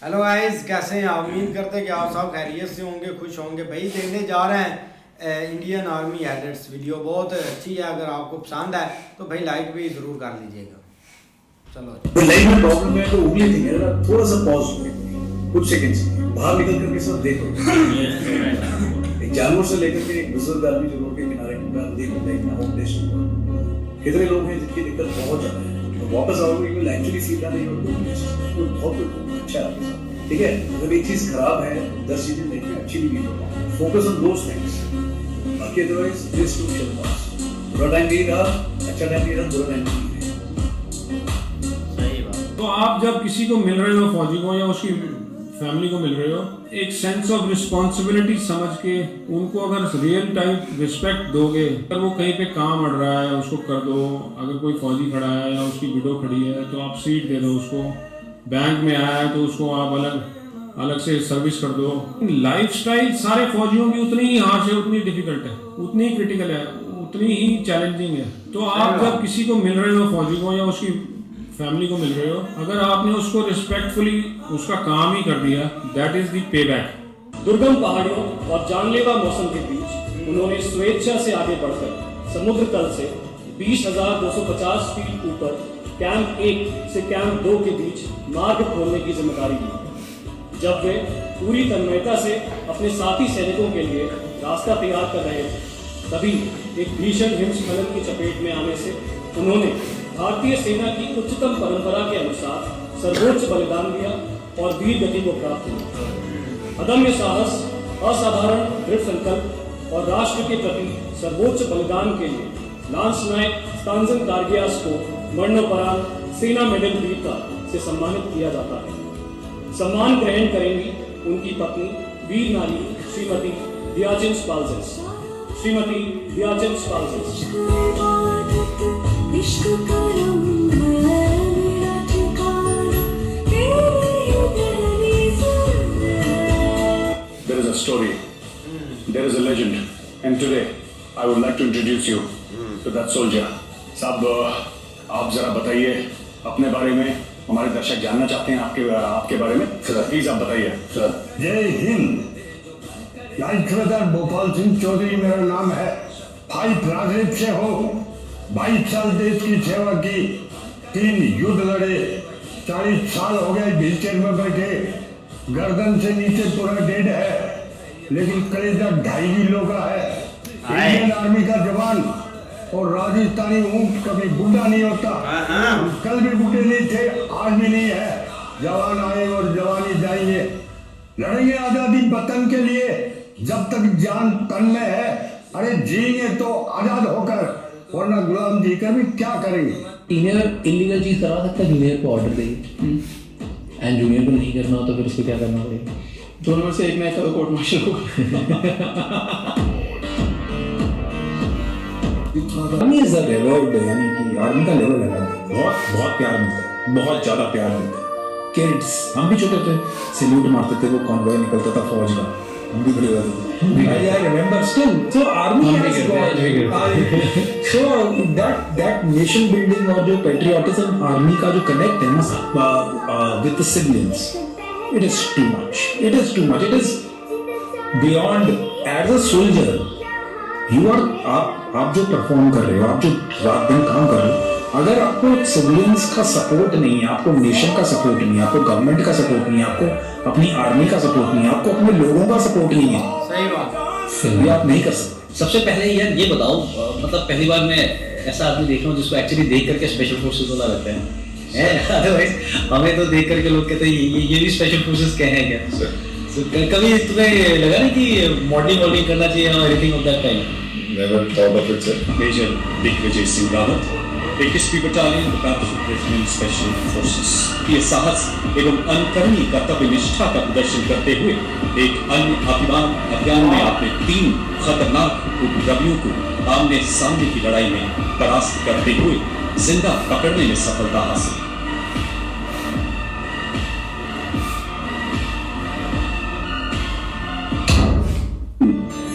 Hello guys, कैसे हैं आप? उम्मीद करते हैं कि आप सब खैरियत से होंगे, खुश होंगे। भाई देखने जा रहे हैं इंडियन आर्मी एडिट्स वीडियो, बहुत अच्छी है। अगर आपको पसंद है तो भाई लाइक भी ज़रूर कर लीजिएगा। चलो तो लाइफ में प्रॉब्लम है तो उंगली थी मेरा थोड़ा सा पॉज कुछ सेकंड्स बाहर निकल करके सब देखो। एक जानवर से लेकर के एक बुजुर्ग आदमी जो रोड के किनारे देखो कितने लोग हैं जिनकी दिक्कत बहुत ज्यादा है, तो वापस आओगे you will actually feel that you are doing बहुत अच्छा है आपके साथ। ठीक है, अगर एक चीज खराब है 10 चीजें देखिए अच्छी भी नहीं होगा, फोकस ऑन दोस थिंग्स। बाकी अदरवाइज दिस टू शैल पास। बुरा टाइम नहीं रहा, अच्छा टाइम नहीं रहा, बुरा टाइम नहीं रहा। तो आप जब किसी को मिल रहे हो, फौजी को या उसकी फैमिली को मिल रहे हो, एक सेंस ऑफ रिस्पॉन्सिबिलिटी समझ के उनको अगर रियल टाइम रिस्पेक्ट दोगे, अगर वो कहीं पे काम अड़ रहा है उसको कर दो, अगर कोई फौजी खड़ा है या उसकी विडो खड़ी है तो आप सीट दे दो उसको, बैंक में आया है तो उसको आप अलग से सर्विस कर दो। लाइफस्टाइल सारे फौजियों की उतनी ही हार्श है, उतनी डिफिकल्ट है, उतनी ही क्रिटिकल है, उतनी ही चैलेंजिंग है। तो आप जब किसी को मिल रहे हो, फौजी को या उसकी फैमिली को मिल रहे हो, अगर आपने उसको रिस्पेक्टफुली उसका काम ही कर दिया, that is the pay back. दुर्गम पहाड़ियों और जानलेवा मौसम के बीच उन्होंने स्वेच्छा से आगे बढ़कर समुद्र तल से 20,250 फीट ऊपर कैंप 1 से कैंप 2 के बीच मार्ग खोलने की जिम्मेदारी ली। जब वे पूरी तन्मयता से अपने साथी सैनिकों के लिए रास्ता तैयार कर रहे थे, तभी एक भीषण हिमस्खलन की चपेट में आने से उन्होंने भारतीय सेना की उच्चतम परंपरा के अनुसार सर्वोच्च बलिदान दिया और वीर गति को प्राप्त हुआ। अदम्य साहस, असाधारण दृढ़ संकल्प और राष्ट्र के प्रति सर्वोच्च बलिदान के लिए लांस नायक स्टांजन कारगियास को मरणोपरांत सेना मेडल वीरता से सम्मानित किया जाता है। सम्मान ग्रहण करेंगी उनकी पत्नी वीर नारी Shrimati दियाचिन स्पाल्जेस। Shrimati दियाचिन स्पाल्जेस। There is a story, there is a legend, and today I would like to introduce you to that soldier. साहब, आप जरा बताइए अपने बारे में, हमारे दर्शक जानना चाहते हैं आपके बारे में। प्लीज आप बताइए। सर, जय हिंद। लाइट सरदार भोपाल सिंह चौधरी मेरा नाम है। भाई प्रागरिप से हो, 22 साल देश की सेवा की, 3 युद्ध लड़े, 40 साल हो गए व्हीलचेयर में बैठे, गर्दन से नीचे पूरा डेड है, लेकिन कलेजा 2.5 किलो का है। इंडियन आर्मी का जवान और राजस्थानी ऊंट कभी बूढ़ा नहीं होता। कल भी बूढ़े नहीं थे, आज भी नहीं है। जवान आए और जवानी जाएंगे। लड़ेंगे आजादी वतन के लिए जब तक जान तन में है। अरे जिएंगे तो आजाद होकर, वरना गुलाम जी कर भी क्या करेंगे। सीनियर इलीगल चीज करवा सकता है, जूनियर को ऑर्डर देगी, एंड जूनियर को नहीं करना हो तो फिर उसको क्या करना पड़ेगा? दोनों में से एक में कोर्ट मार्शल होगा। आर्मी इज अ रिवॉर्ड, यानी कि आर्मी का लेवल है, बहुत प्यार मिलता है, बहुत ज्यादा प्यार मिलता है। किड्स, हम भी छोटे थे, सैल्यूट मारते थे, वो कॉन्वॉय निकलता था फौज का, हम भी खड़े होते थे। I remember still. So army has got, so that nation building और जो patriotism army का जो connect है ना with the civilians, it is too much. It is too much. It is beyond. As a soldier, you are आप जो perform कर रहे हो, आप जो रात दिन काम कर रहे हो, अगर आपको सिविलियंस का सपोर्ट नहीं है, आपको नेशन का सपोर्ट नहीं है, आपको गवर्नमेंट का सपोर्ट नहीं है, आपको अपनी आर्मी का सपोर्ट नहीं है, आपको अपने लोगों का सपोर्ट नहीं है, सही बात, फिर आप नहीं कर सकते। सबसे पहले यार ये बताओ, मतलब पहली बार मैं ऐसा आदमी देख रहा हूँ जिसको एक्चुअली देख करके स्पेशल फोर्सेस वाला लगता है। अदरवाइज हमें तो देख करके लोग कहते हैं ये भी स्पेशल फोर्सेस क्या है क्या? कभी तुम्हें लगा नहीं कि मॉडलिंग करना चाहिए और anything of that kind? Never thought of it, sir. Major Digvijay Singh Rawat, 21वीं battalion parachute regiment special forces. ये साहस एवं अनुकरणीय कर्तव्य निष्ठा का प्रदर्शन करते हुए एक अन्य अभियान में आपने 3 खतरनाक उपद्रवियों को आमने सामने की लड़ाई में परास्त करते हुए जिंदा पकड़ने में सफलता हासिल।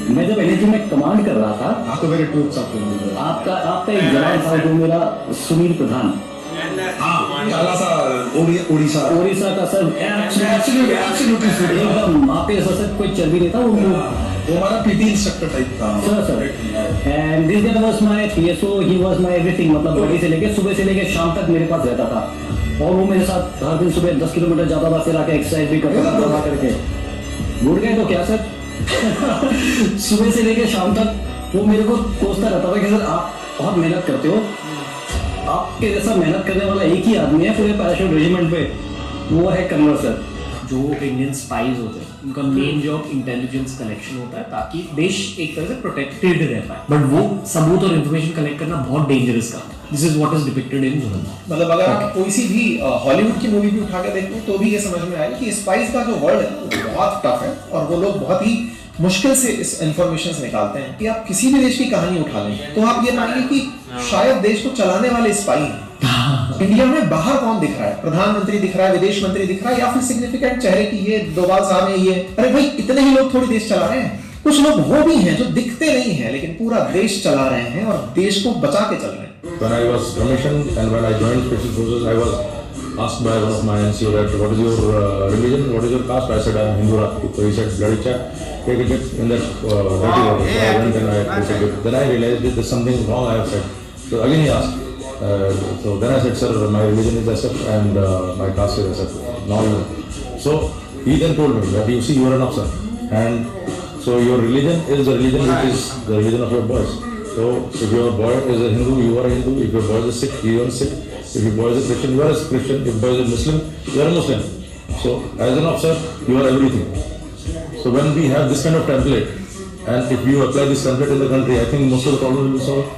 मैं जब एनएजी में कमांड कर रहा था, आपको मेरे ट्रूप्स आपको आपका एक जवान था जो मेरा सुनील प्रधान, काला सा उड़ीसा उड़ीसा का सर एकदम आपके जैसा सर कोई चल भी नहीं था उनको वो हमारा पीटी इंस्ट्रक्टर टाइप था। Sir and this guy was my PSO, he was my everything, मतलब बड़ी से लेके सुबह से लेके शाम तक मेरे पास रहता था और वो मेरे साथ हर दिन सुबह 10 किलोमीटर जाता था, फिर आके एक्सरसाइज भी करता था दौड़ा करके। घुट गए तो क्या सर सुबह से लेके शाम तक वो मेरे को कोसता रहता था कि सर आप बहुत मेहनत करते हो, आपके जैसा मेहनत करने वाला एक ही आदमी है पूरे पैराशूट रेजिमेंट पे, वो है कन्वर सर। जो इंडियन स्पाइज होते हैं उनका मेन जॉब इंटेलिजेंस कलेक्शन होता है ताकि देश एक तरह से प्रोटेक्टेड रह पाए, बट वो सबूत और इन्फॉर्मेशन कलेक्ट करना बहुत डेंजरस काम है। This is what is depicted in धुरंधर। मतलब अगर आप कोई सी भी हॉलीवुड की मूवी भी उठा के देखो तो भी ये समझ में आएगा कि स्पाइस का जो वर्ड है वो बहुत टफ है और वो लोग बहुत ही मुश्किल से इस इंफॉर्मेशन निकालते हैं। कि आप किसी भी देश की कहानी उठा लें तो आप ये पाएंगे कि शायद देश को चलाने वाले स्पाई हैं। इंडिया में बाहर कौन दिख रहा है? प्रधानमंत्री दिख रहा है, विदेश मंत्री दिख रहा है, या फिर सिग्निफिकेंट चेहरे की ये डोभाल साहब है, ये अरे भाई इतने ही लोग थोड़ी देश चला रहे हैं। कुछ लोग वो भी हैं जो दिखते नहीं हैं लेकिन पूरा देश चला रहे हैं और देश को बचा के चल रहे हैं। When I was commissioned and when I joined Special Forces, I was asked by one of my NCO that what is your religion, what is your caste? I said I am Hindu Rajput. So he said, bloody chap, take a dip in that dirty water. So I went and I took a dip. Then I realized that there's something wrong I have said. So again he asked. So then I said, sir, my religion is SF and my caste is SF. Now you know. So he then told me that you see you are an officer and so your religion is the religion which is the religion of your boys. So if your boy is a Hindu, you are a Hindu. If your boy is a Sikh, you are a Sikh. If your boy is a Christian, you are a Christian. If your boy is a Muslim, you are a Muslim. So as an officer, you are everything. So when we have this kind of template and if you apply this template in the country, I think most of the problems will be solved.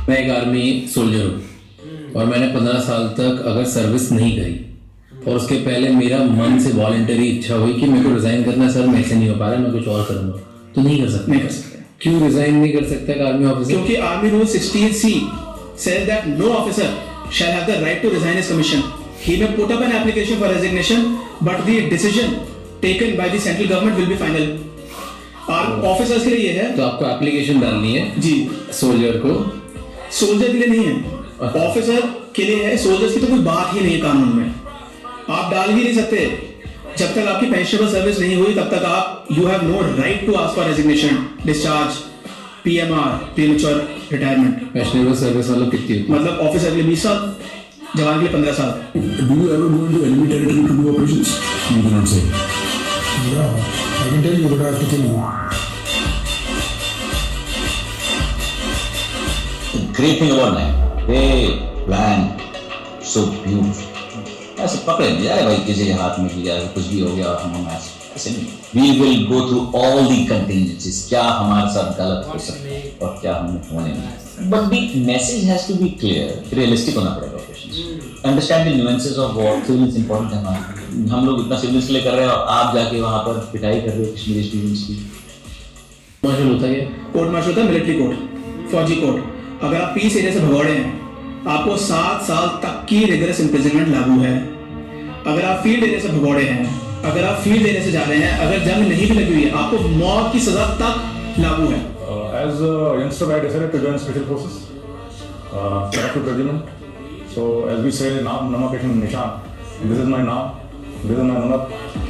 मैं एक army soldier हूँ और मैंने 15 साल तक अगर service नहीं करी और उसके पहले मेरा मन से वॉलंटरी इच्छा हुई कि मेरे को रिजाइन करना, सर मेरे से नहीं हो पा रहा, मैं कुछ और करूँगा, तो नहीं कर सकते। नहीं कर सकते। क्यों रिजाइन नहीं कर सकता एक आर्मी ऑफिसर? क्योंकि army rule 16C says that no officer shall have the right to resign his commission. He may put up an application for resignation, but the decision taken by the central government will be final. और officers के लिए ये है, तो आपको application डालनी है जी, soldier को, सोल्जर के लिए नहीं है, ऑफिसर के लिए है। सोल्जर्स की तो कोई बात ही नहीं है कानून में, आप डाल ही नहीं सकते। जब तक आपकी पेंशनेबल सर्विस नहीं हुई तब तक आप you have no right to ask for resignation, discharge, PMR, premature retirement. Pensionable service मतलब कितनी होती है? मतलब ऑफिसर के लिए 20 साल, जवान के लिए 15 साल। Do you ever go into enemy territory to do operations? You do not say. Yeah, I can tell you, but I have to kill you. The great thing about them, they plan so beautiful. ऐसे पकड़े नहीं जाए भाई किसी के हाथ में कि यार कुछ भी हो गया और हम ऐसे नहीं। We will go through all the contingencies. क्या हमारे साथ गलत हो सकता है और क्या हमें होने नहीं। But the message has to be clear. Realistic होना पड़ेगा operations. Understand the nuances of war. Civilians important है हमारे। हम लोग इतना civilians के लिए कर रहे हैं और आप जाके वहाँ पर पिटाई कर रहे हो कश्मीरी स्टूडेंट्स की। मार्शल होता है, कोर्ट मार्शल होता है, मिलिट्री कोर्ट, फौजी कोर्ट। अगर आप पीस एरिया से भगौड़े हैं, आपको 7 साल तक की रिगरस इम्प्रिजनमेंट लागू है। अगर आप फील्ड एरिया से भगौड़े हैं, अगर आप फील्ड एरिया से जा रहे हैं, अगर जंग नहीं भी लगी हुई है, आपको मौत की सजा तक लागू है। As a youngster, I decided to join Special Forces, Parachute Regiment. So as we say, Naam Namakeshan Nishan. This is my Naam, this is my Namak,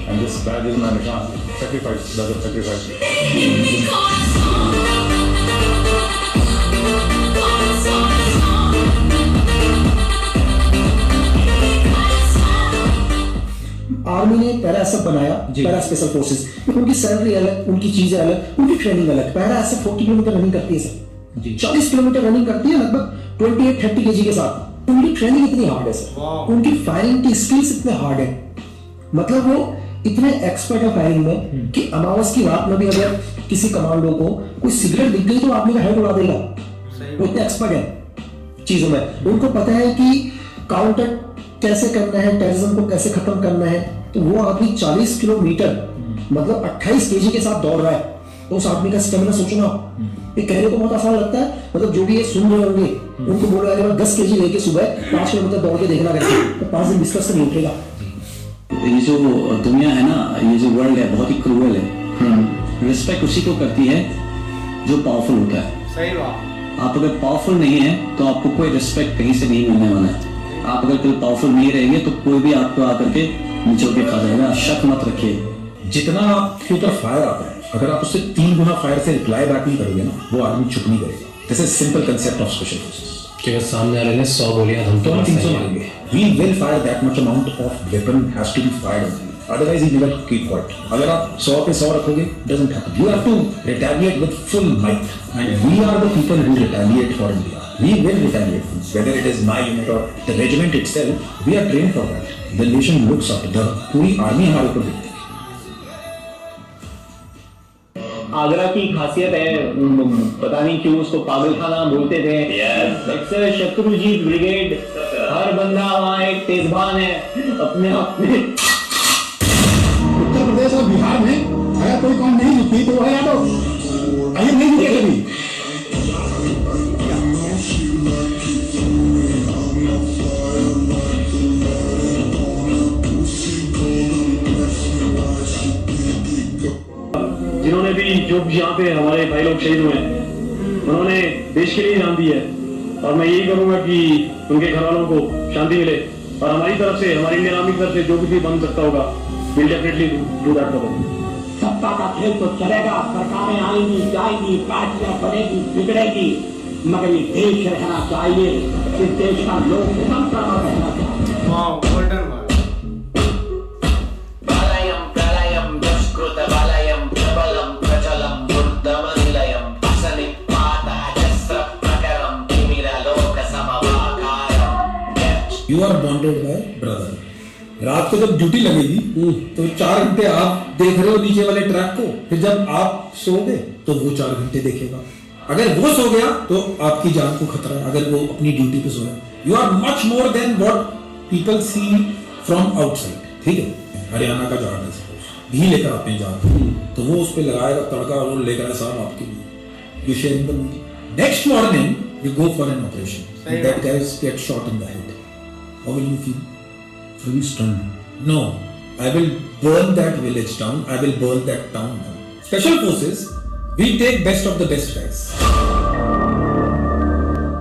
and this badge is my Nishan. Sacrifice, badge of sacrifice. Army ने पहला सब बनाया para special forces, उनकी salary अलग, उनकी चीजें अलग, उनकी ट्रेनिंग अलग। पैरा ऐसे 40 किलोमीटर रनिंग करती है सर, 40 किलोमीटर रनिंग करती है लगभग 28-30 केजी के साथ। उनकी ट्रेनिंग इतनी हार्ड है सर, उनकी फायरिंग की स्किल्स इतने हार्ड है, मतलब वो इतने एक्सपर्ट है फायरिंग में कि अमावस की रात में भी अगर किसी कमांडो को कोई सिगरेट दिख गई तो आदमी का हेड उड़ा देगा। वो इतने एक्सपर्ट है चीजों में, उनको पता है कि काउंटर कैसे करना है, टेररिज्म को कैसे खत्म करना है। तो वो आदमी 40 किलोमीटर मतलब 28 केजी के साथ दौड़ रहा है, तो उस आदमी का स्टेमिना सोचो ना। ये कहने को बहुत आसान लगता है, मतलब जो भी ये सुन रहे होंगे उनको बोलो अगर 10 केजी लेके सुबह 5 किलोमीटर दौड़ के देखना करके, तो 5 दिन बिस्तर से नहीं उठेगा। ये जो दुनिया है ना, ये जो वर्ल्ड है बहुत ही क्रूअल है। रिस्पेक्ट उसी को करती है जो पावरफुल होता है। सही बात। आप अगर पावरफुल नहीं है तो आपको कोई रिस्पेक्ट कहीं से नहीं मिलने वाला है। आप अगर कोई पावरफुल नहीं रहेंगे तो कोई भी आपको आकर के नीचे के खा जाएगा। शक मत रखिए। जितना आपके ऊपर फायर आता है, अगर आप उससे 3 गुना फायर से रिप्लाई बैक नहीं करोगे ना, वो आदमी चुप नहीं करेगा। This is simple concept of special forces. कि सामने वाले ने 100 गोलियां हम तो 300 मारेंगे। We will fire that much amount of weapon has to be fired on you. Otherwise, he never keep quiet. अगर आप 100 पे 100 रखोगे, doesn't happen. You have to retaliate with full might, and we are the people who retaliate for India. We will retaliate, whether it is my unit or the regiment itself. We are trained for that. The nation looks up. The पूरी army हमारे ऊपर देखती है। आगरा की खासियत है, पता नहीं क्यों उसको पागलखाना बोलते थे। अक्सर शत्रुजीत ब्रिगेड, हर बंदा वहाँ एक तेजबान है अपने आप में। उत्तर प्रदेश और बिहार में अगर कोई कौन नहीं जीतती तो वह यादव, अहिर नहीं जीते कभी। जिन्होंने भी जो यहाँ पे हमारे भाई लोग शहीद हुए हैं, उन्होंने देश के लिए जान दी है, और मैं यही करूंगा कि उनके घर वालों को शांति मिले, और हमारी तरफ से, हमारी इंडियन आर्मी की तरफ से जो कुछ भी बन सकता होगा, will definitely do that for them. सत्ता का खेल तो चलेगा, सरकारें आएंगी जाएंगी, पार्टियां बनेगी बिगड़ेगी, मगर ये देश रहना चाहिए, इस देश का लोग निरंतर रहना चाहिए। वाह, golden word. You are bonded by brother. रात को जब ड्यूटी लगेगी तो 4 घंटे आप देख रहे हो नीचे वाले ट्रैक को, फिर जब आप सोओगे तो वो 4 घंटे देखेगा। अगर वो सो गया तो आपकी जान को खतरा है, अगर वो अपनी ड्यूटी पे सोया। You are much more than what people see from outside. ठीक है, हरियाणा का जवान है, घी लेकर आते हैं जान, तो वो उस पर लगाएगा तड़का और लेकर सारा आपके लिए। You share the next morning you go for an operation, that guys get shot in the head. How will you feel? Will you stun? No, I will burn that village down. I will burn that town down. Special forces, we take best of the best guys.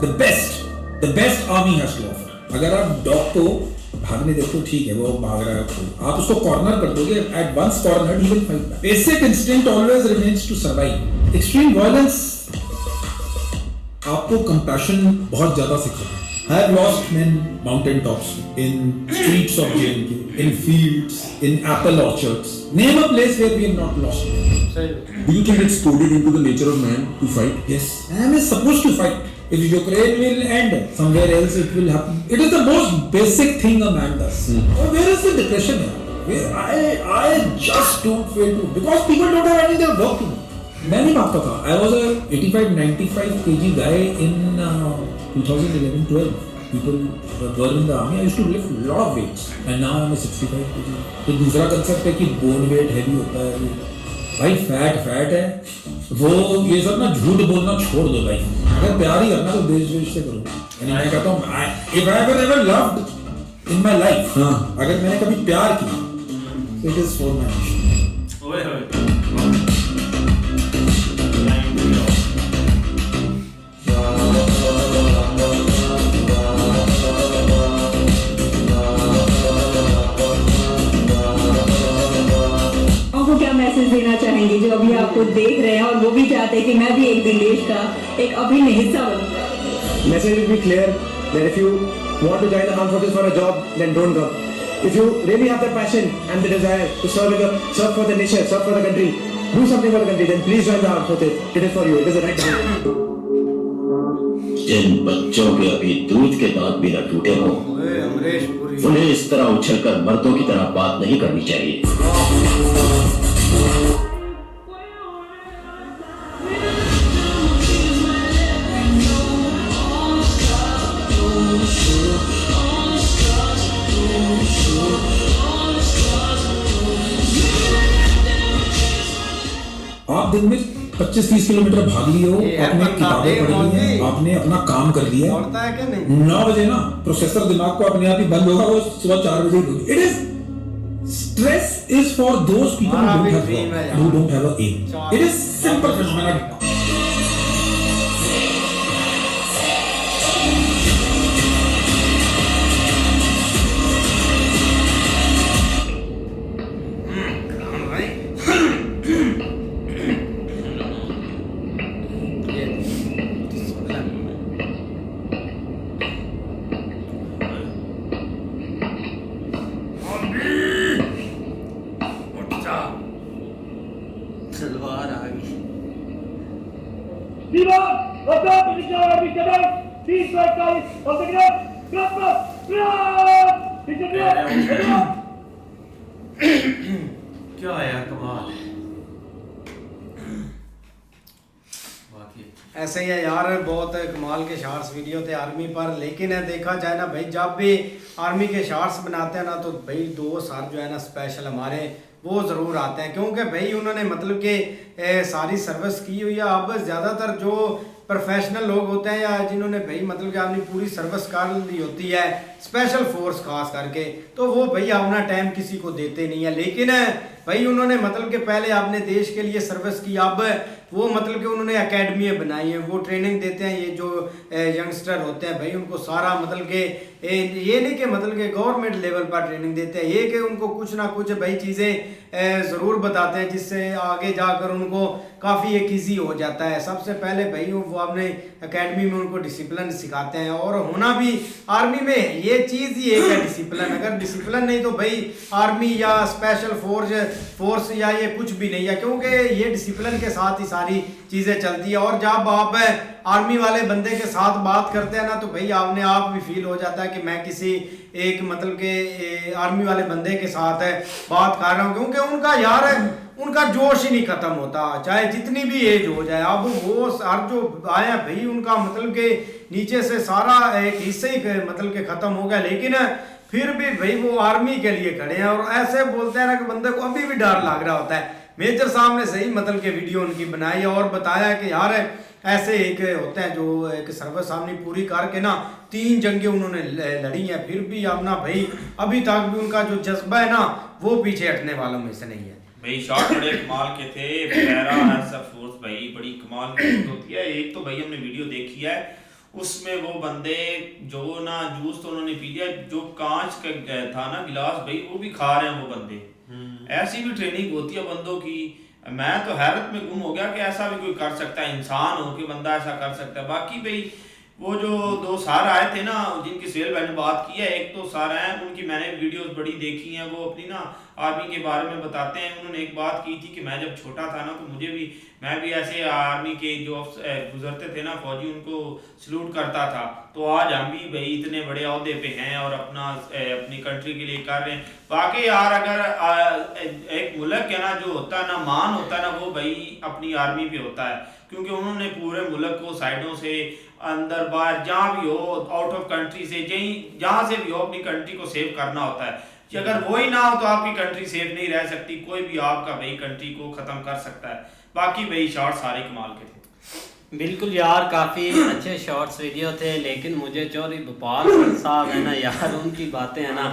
The best army has to offer. अगर आप dog को भागने देखो, ठीक है वो भाग रहा है, आप उसको कॉर्नर कर दोगे, at once cornered he will fight back. Basic instinct always remains to survive. Extreme violence आपको compassion बहुत ज्यादा सिखाता है। I have lost men mountain tops, in streets of JNK, in fields, in apple orchards. Name a place where we have not lost men. Do you think it's coded into the nature of man to fight? Yes, man is supposed to fight. If Ukraine will end, somewhere else it will happen. It is the most basic thing a man does. Where is the depression here? I just don't feel to, because people don't have any other work to do. मैं नहीं भागता था. I was a 85-95 kg guy in 2011-12. People were in the army. I used to lift a lot of weights, and now I'm a 65 kg. तो दूसरा concept है कि bone wait heavy होता है. भाई फैट है, वो ये सब ना झूठ बोलना छोड़ दो भाई. अगर प्यार ही करना तो देश से करो. मैं कहता हूँ if I ever loved in my life, अगर मैंने कभी प्यार किया, it is for my nation. Message देना चाहेंगे जो अभी आपको देख रहे हैं और वो भी चाहते हैं कि मैं भी एक दिन देश का एक अभिन्न हिस्सा बनूं? Message will be clear that if you want to join the armed forces for a job, then don't come. If you really have the passion and the desire to serve for the nation, serve for the country, do something for the country, then please join the armed forces. It is for you. It is the right time. जिन बच्चों के अभी दूध के दांत भी न टूटे हों, उन्हें इस तरह उछलकर मर्दों की तरह बात नहीं करनी चाहिए। आप दिन में 25-30 किलोमीटर भाग लिए हो, आपने किताबें पढ़ी हैं, आपने अपना काम कर लिया, 9 बजे ना प्रोसेसर दिमाग को अपने आप ही बंद होगा, वो सुबह 4 बजे ही। It is stress is for those people who don't have a aim. It is simple phenomena. Salwar आ गई। क्या है यार, कमाल है। ऐसे ही है यार, बहुत कमाल के शॉर्ट्स वीडियो थे आर्मी पर। लेकिन देखा जाए ना भाई, जब भी आर्मी के शॉर्ट्स बनाते हैं ना, तो भाई 2 सर जो है ना स्पेशल हमारे वो ज़रूर आते हैं, क्योंकि भाई उन्होंने मतलब कि सारी सर्विस की हुई है। अब ज़्यादातर जो प्रोफेशनल लोग होते हैं या जिन्होंने भाई मतलब कि अपनी पूरी सर्विस कर ली होती है, स्पेशल फोर्स खास करके, तो वो भाई अपना टाइम किसी को देते नहीं है। लेकिन भाई उन्होंने मतलब कि पहले अपने देश के लिए सर्विस की, अब वो मतलब कि उन्होंने एकेडमी बनाई है, वो ट्रेनिंग देते हैं। ये जो यंगस्टर होते हैं भाई, उनको सारा मतलब कि ये नहीं कि मतलब कि गवर्नमेंट लेवल पर ट्रेनिंग देते हैं, ये कि उनको कुछ ना कुछ भाई चीज़ें ज़रूर बताते हैं, जिससे आगे जाकर उनको काफ़ी एक ईजी हो जाता है। सबसे पहले भाई वो अपने एकेडमी में उनको डिसिप्लिन सिखाते हैं, और होना भी आर्मी में ये चीज़ ही एक है डिसिप्लिन। अगर डिसिप्लिन नहीं तो भाई आर्मी या स्पेशल फोर्स या ये कुछ भी नहीं है, क्योंकि ये डिसिप्लिन के साथ ही सारी चीज़ें चलती है। और जब आप आर्मी वाले बंदे के साथ बात करते हैं ना, तो भाई आपने आप भी फील हो जाता है कि मैं किसी एक मतलब के आर्मी वाले बंदे के साथ बात कर रहा हूँ, क्योंकि उनका यार उनका जोश ही नहीं खत्म होता, चाहे जितनी भी एज हो जाए। अब वो सर जो आया भाई, उनका मतलब के नीचे से सारा एक हिस्से ही मतलब के खत्म हो गया, लेकिन फिर भी भाई वो आर्मी के लिए खड़े हैं। और ऐसे बोलते हैं ना कि बंदे को अभी भी डर लग रहा होता है। मेजर साहब ने सही मतलब के वीडियो उनकी बनाई और बताया कि यार ऐसे एक होते हैं जो एक सर्विस सामने पूरी करके ना 3 जंगें उन्होंने लड़ी हैं, फिर भी अपना भाई अभी तक भी उनका जो जज्बा है ना, वो पीछे हटने वालों में से नहीं है। भाई शॉट बड़े कमाल के थे। पैरा एयरसोर्स फोर्स भाई बड़ी कमाल की होती है। एक तो भाई हमने वीडियो देखी है, उसमें वो बंदे जो ना जूस तो उन्होंने पी लिया, जो कांच का था ना गिलास भाई, वो भी खा रहे हैं वो बंदे। ऐसी भी ट्रेनिंग होती है बंदों की। मैं तो हैरत में गुम हो गया कि ऐसा भी कोई कर सकता है, इंसान हो कि बंदा ऐसा कर सकता है। बाकी भाई वो जो 2 सार आए थे ना, जिनकी सुहेल भाई ने बात की है, एक तो सार हैं उनकी मैंने वीडियोस बड़ी देखी हैं, वो अपनी ना आर्मी के बारे में बताते हैं। उन्होंने एक बात की थी कि मैं जब छोटा था ना, तो मैं भी ऐसे आर्मी के जो गुजरते थे ना फौजी, उनको सल्यूट करता था। तो आज हम भी भाई इतने बड़े ओहदे पे हैं और अपनी कंट्री के लिए कर रहे हैं। बाकी यार अगर एक मुल्क है ना जो होता है ना, मान होता है ना, वो भाई अपनी आर्मी पे होता है, क्योंकि उन्होंने पूरे मुल्क को साइडों से अंदर बाहर जहाँ भी हो, आउट ऑफ कंट्री से जहाँ से भी हो, अपनी कंट्री को सेव करना होता है। कि अगर वो ही ना हो तो आपकी कंट्री सेफ नहीं रह सकती, कोई भी आपका भाई कंट्री को ख़त्म कर सकता है। बाकी भाई शॉर्ट सारे कमाल के थे। बिल्कुल यार, काफ़ी अच्छे शॉर्ट्स वीडियो थे। लेकिन मुझे चौधरी भोपाल साहब है ना यार, उनकी बातें हैं ना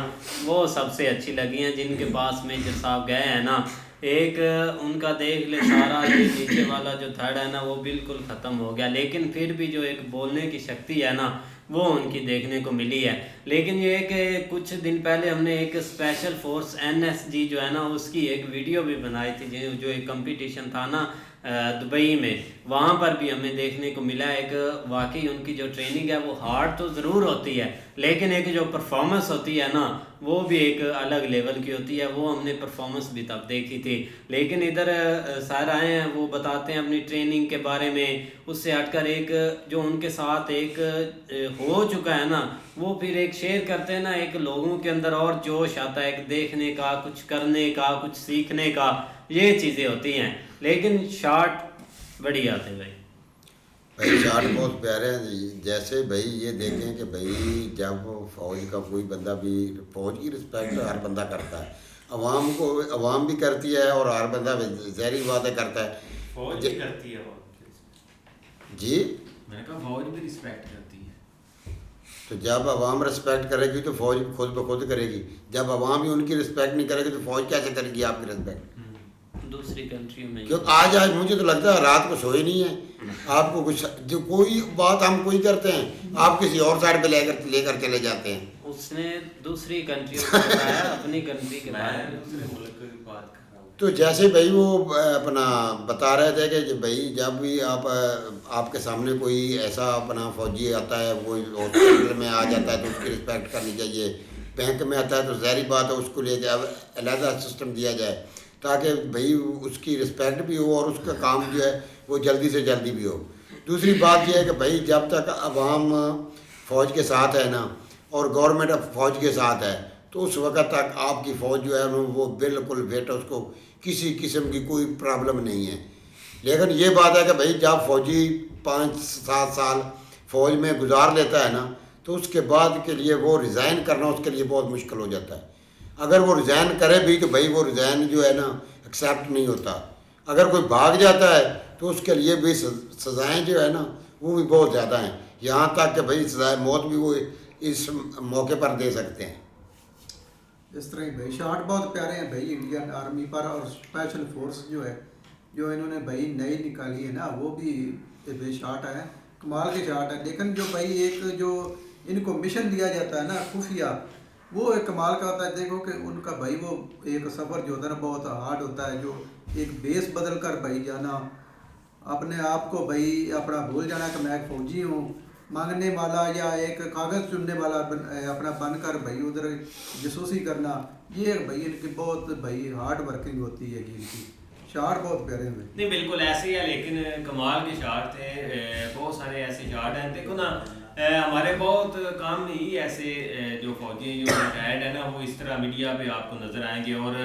वो सबसे अच्छी लगी हैं। जिनके पास मेजर साहब गए हैं ना, एक उनका देख ले सारा ये नीचे वाला जो थर्ड है ना, वो बिल्कुल ख़त्म हो गया। लेकिन फिर भी जो एक बोलने की शक्ति है ना, वो उनकी देखने को मिली है। लेकिन ये कि कुछ दिन पहले हमने एक स्पेशल फोर्स NSG जो है ना, उसकी एक वीडियो भी बनाई थी, जो एक कंपटीशन था ना, दुबई में, वहाँ पर भी हमें देखने को मिला एक वाकई उनकी जो ट्रेनिंग है वो हार्ड तो ज़रूर होती है, लेकिन एक जो परफॉर्मेंस होती है ना वो भी एक अलग लेवल की होती है। वो हमने परफॉर्मेंस भी तब देखी थी। लेकिन इधर सर आए हैं, वो बताते हैं अपनी ट्रेनिंग के बारे में, उससे हटकर एक जो उनके साथ एक हो चुका है ना वो फिर एक शेयर करते हैं ना, एक लोगों के अंदर और जोश आता है, एक देखने का, कुछ करने का, कुछ सीखने का, ये चीज़ें होती हैं। लेकिन शॉट बढ़िया थे भाई, शॉट बहुत प्यारे हैं। जैसे भाई ये देखें कि भाई जब फौज का कोई बंदा भी, फौज की रिस्पेक्ट हर बंदा करता है, अवाम भी करती है और हर बंदा ज़ाहिर बात है करता है। फौज भी करती है जी, मैंने कहा फौज भी रिस्पेक्ट करती है। तो जब अवाम रिस्पेक्ट करेगी तो फौज खुद ब खुद करेगी। जब अवाम ही उनकी रिस्पेक्ट नहीं करेगी तो फौज कैसे करेगी आपकी रिस्पेक्ट? दूसरी कंट्री में क्यों आज मुझे तो लगता है रात को सोए नहीं है। आपको कुछ जो कोई बात हम कोई करते हैं, आप किसी और साइड पे लेकर चले जाते हैं। उसने दूसरी कंट्री को बताया, अपनी कंट्री के बारे में दूसरे मुल्क की बात कर रहा हूँ। तो जैसे भाई वो अपना बता रहे थे कि भाई जब भी आपके सामने कोई ऐसा अपना फौजी आता है, कोई हॉस्पिटल में आ जाता है तो उसकी रिस्पेक्ट करनी चाहिए। बैंक में आता है तो ज़ाहिर बात है उसको ले जाए, अलहदा सिस्टम दिया जाए ताकि भाई उसकी रिस्पेक्ट भी हो और उसका काम जो है वो जल्दी से जल्दी भी हो। दूसरी बात यह है कि भाई जब तक अवाम फ़ौज के साथ है ना और गवर्नमेंट फ़ौज के साथ है तो उस वक्त तक आपकी फ़ौज जो है वो बिल्कुल फिट, उसको किसी किस्म की कोई प्रॉब्लम नहीं है। लेकिन ये बात है कि भाई जब फ़ौजी 5-7 साल फ़ौज में गुजार लेता है ना तो उसके बाद के लिए वो रिज़ाइन करना उसके लिए बहुत मुश्किल हो जाता है। अगर वो रिज़ाइन करे भी तो भाई वो रिज़ाइन जो है ना एक्सेप्ट नहीं होता। अगर कोई भाग जाता है तो उसके लिए भी सज़ाएँ जो है ना वो भी बहुत ज़्यादा हैं, यहाँ तक कि भाई सज़ाए मौत भी वो इस मौके पर दे सकते हैं। इस तरह ही भाई शॉट बहुत प्यारे हैं भाई इंडियन आर्मी पर, और स्पेशल फोर्स जो है जो इन्होंने भाई नई निकाली है ना वो भी भाई शॉट है, कमाल के शॉट है। लेकिन जो भाई एक जो इनको मिशन दिया जाता है ना खुफिया, वो एक कमाल का होता है। देखो कि उनका भाई वो एक सफ़र जो होता है ना बहुत हार्ड होता है, जो एक बेस बदल कर भाई जाना, अपने आप को भाई अपना भूल जाना कि मैं एक फ़ौजी हूँ, मांगने वाला या एक कागज़ चुनने वाला अपना बनकर भाई उधर जासूसी करना, ये भाई इनकी बहुत भाई हार्ड वर्किंग होती है कि इनकी शॉट बहुत प्यारे हैं। नहीं बिल्कुल ऐसे ही है, लेकिन कमाल के शॉट थे, बहुत सारे ऐसे शॉट हैं। देखो ना हमारे बहुत काम ही ऐसे जो फौजी जो रिटायर्ड है ना वो इस तरह मीडिया पे आपको नजर आएंगे, और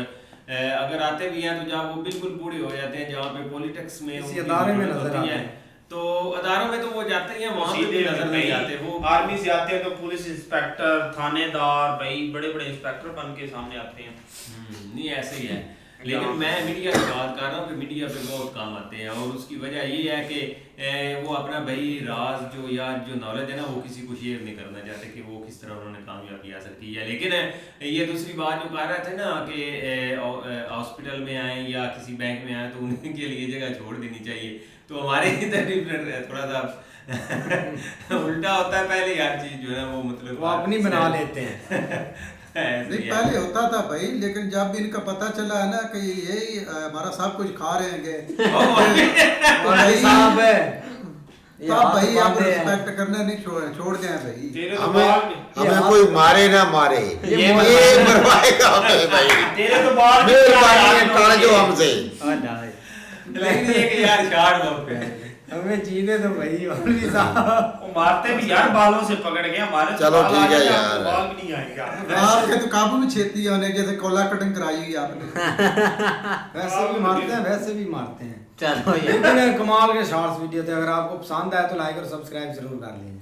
अगर आते भी हैं तो जब वो बिल्कुल बूढ़े हो जाते हैं, जहाँ पे पॉलिटिक्स में अदारे में नजर आते हैं, तो अदारों में तो वो जाते ही हैं, वहाँ पे भी नजर नहीं आते। वो आर्मी से आते हैं तो पुलिस इंस्पेक्टर, थानेदार, भाई बड़े बड़े इंस्पेक्टर बन के सामने आते हैं। नहीं ऐसे ही है, लेकिन मैं मीडिया की बात कर रहा हूँ कि मीडिया पे बहुत काम आते हैं, और उसकी वजह ये है कि वो अपना भाई राज जो या जो नॉलेज है ना वो किसी को शेयर नहीं करना चाहते कि वो किस तरह उन्होंने कामयाबी आ सकती है। लेकिन ये दूसरी बात जो कह रहे थे ना कि हॉस्पिटल में आए या किसी बैंक में आए तो उनके लिए जगह छोड़ देनी चाहिए, तो हमारे इधर थोड़ा सा उल्टा होता है। पहले हर चीज़ जो है ना वो मतलब वो अपनी बना लेते हैं। नहीं पहले होता था भाई, लेकिन जब भी इनका पता चला है ना कि यही हमारा सब कुछ खा रहे हैं तब भाई आप रिस्पेक्ट करना नहीं छोड़ दें भाई। हमें कोई मारे ना मारे ये मरवाएगा हमें भाई, तेरे तो बाल काल जो हमसे लेकिन ये कि यार शॉट बहुत प्यारे हमें जीने तो भाई मौलवी साहब वो मारते भी यार बालों से पकड़ के, हमारे चलो ठीक है यार, बाल भी नहीं आएगा आपके तो काबू में छेती होने जैसे कोला कटिंग कराई हुई आपने। वैसे भी मारते हैं, वैसे भी मारते हैं। चलो लेकिन कमाल के शॉर्ट्स वीडियो थे, अगर आपको पसंद आए तो लाइक और सब्सक्राइब जरूर कर लीजिए।